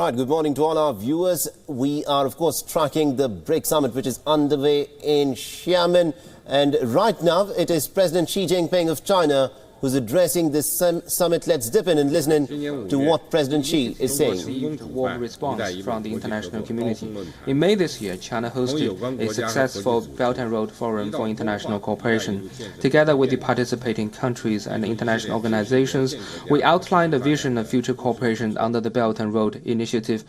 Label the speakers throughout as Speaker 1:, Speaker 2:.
Speaker 1: Right, good morning to all our viewers. We are, of course, tracking the BRIC summit, which is underway in XIamen. And right now, it is President Xi Jinping of China who's addressing this summit. Let's dip in and listen to what President Xi is saying.
Speaker 2: Warm response from the international community. In May this year, China hosted a successful Belt and Road Forum for International Cooperation. Together with the participating countries and international organizations, we outlined a vision of future cooperation under the Belt and Road Initiative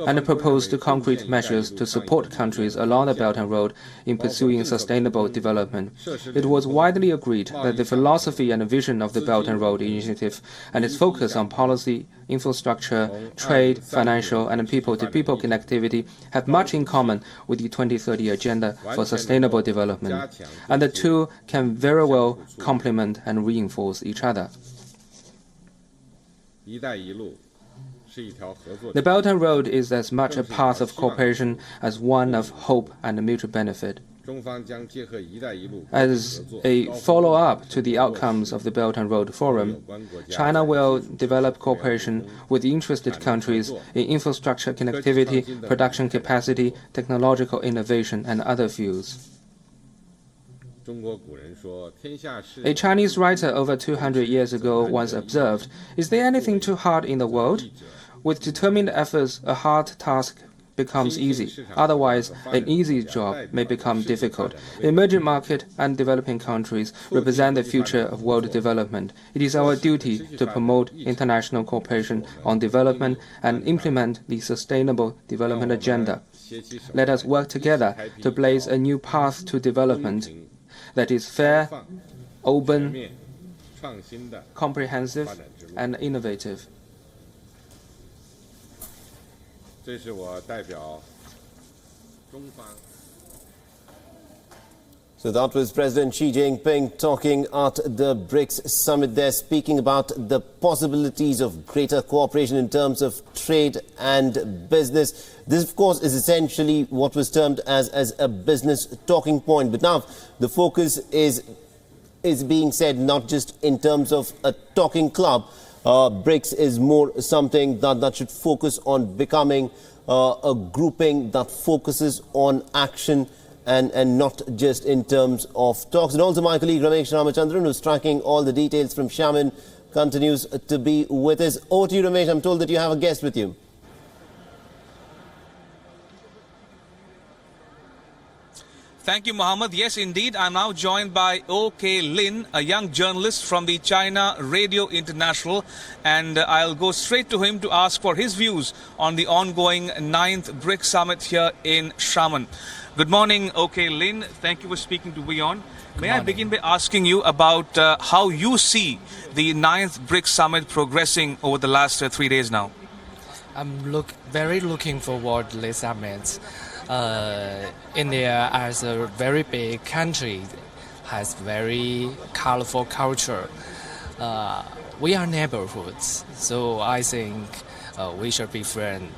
Speaker 2: and proposed concrete measures to support countries along the Belt and Road in pursuing sustainable development. It was widely agreed that the philosophy and vision of the Belt and Road Initiative and its focus on policy, infrastructure, trade, financial, and people-to-people connectivity have much in common with the 2030 Agenda for Sustainable Development, and the two can very well complement and reinforce each other. The Belt and Road is as much a path of cooperation as one of hope and mutual benefit. As a follow-up to the outcomes of the Belt and Road Forum, China will develop cooperation with interested countries in infrastructure connectivity, production capacity, technological innovation, and other fields. A Chinese writer over 200 years ago once observed, "Is there anything too hard in the world? With determined efforts, a hard task becomes easy. Otherwise, an easy job may become difficult." Emerging market and developing countries represent the future of world development. It is our duty to promote international cooperation on development and implement the Sustainable Development Agenda. Let us work together to blaze a new path to development that is fair, open, comprehensive, and innovative.
Speaker 1: So that was President Xi Jinping talking at the BRICS summit there, speaking about the possibilities of greater cooperation in terms of trade and business. This, of course, is essentially what was termed as a business talking point. But now the focus is being said not just in terms of a talking club. BRICS is more something that should focus on becoming a grouping that focuses on action and not just in terms of talks. And also my colleague Ramesh Ramachandran, who's tracking all the details from XIamen, continues to be with us. Over to you, Ramesh. I'm told that you have a guest with you.
Speaker 3: Thank you, Mohammed. Yes, indeed. I'm now joined by OK Lin, a young journalist from the China Radio International, and I'll go straight to him to ask for his views on the ongoing 9th BRIC summit here in XIamen. Good morning, OK Lin. Thank you for speaking to WION. May I begin by asking you about how you see the 9th BRIC summit progressing over the last 3 days now?
Speaker 4: I'm very looking forward to this summit. India, as a very big country, has very colorful culture. We are neighborhoods, so I think we should be friends.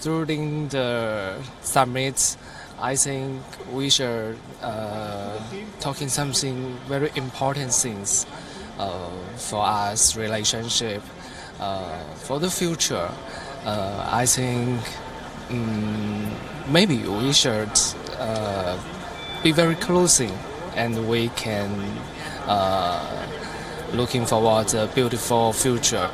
Speaker 4: During the summit, I think we should talking something very important things for us relationship for the future. I think. Maybe we should be very close and we can looking forward to a beautiful future.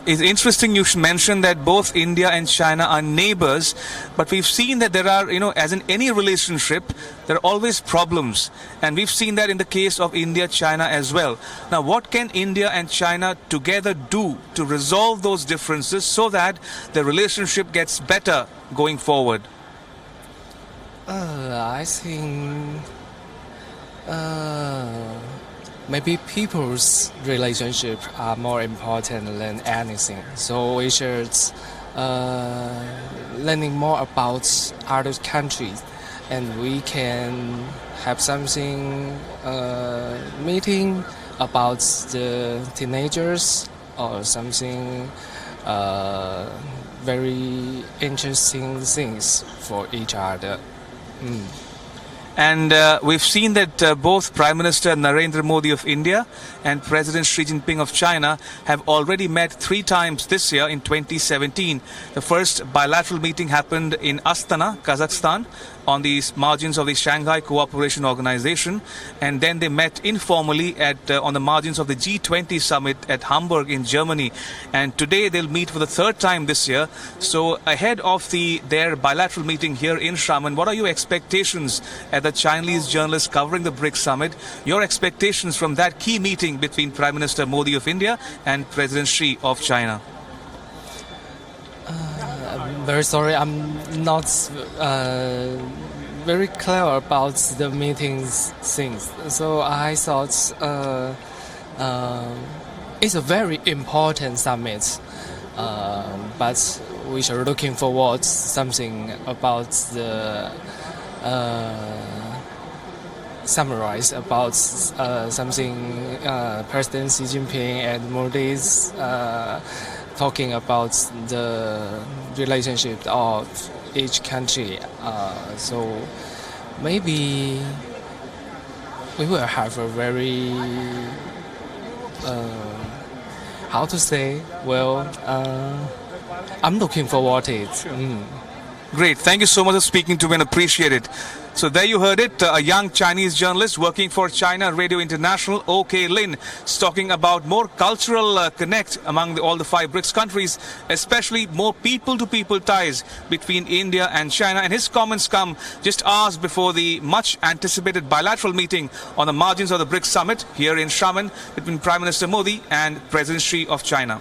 Speaker 3: It's interesting you mentioned that both India and China are neighbors, but we've seen that there are, as in any relationship, there are always problems. And we've seen that in the case of India-China as well. Now, what can India and China together do to resolve those differences so that the relationship gets better going forward?
Speaker 4: I think maybe people's relationship are more important than anything. So we should learning more about other countries, and we can have something meeting about the teenagers or something very interesting things for each other.
Speaker 3: And we've seen that both Prime Minister Narendra Modi of India and President Xi Jinping of China have already met 3 times this year in 2017. The first bilateral meeting happened in Astana, Kazakhstan, on the margins of the Shanghai Cooperation Organization, and then they met informally on the margins of the G20 summit at Hamburg in Germany. And today they'll meet for the 3rd time this year. So ahead of their bilateral meeting here in Xiamen, what are your expectations as the Chinese journalists covering the BRICS summit? Your expectations from that key meeting between Prime Minister Modi of India and President Xi of China?
Speaker 4: I'm very sorry, I'm not very clear about the meeting's things. So I thought it's a very important summit, but we are looking forward to something about the summarize about something President Xi Jinping and Modi's talking about the relationship of each country. So maybe we will have a very how to say, well, I'm looking forward to it.
Speaker 3: Great. Thank you so much for speaking to me and appreciate it. So there you heard it. A young Chinese journalist working for China Radio International, OK Lin, is talking about more cultural connect among all the 5 BRICS countries, especially more people-to-people ties between India and China. And his comments come just hours before the much-anticipated bilateral meeting on the margins of the BRICS summit here in Xiamen between Prime Minister Modi and President Xi of China.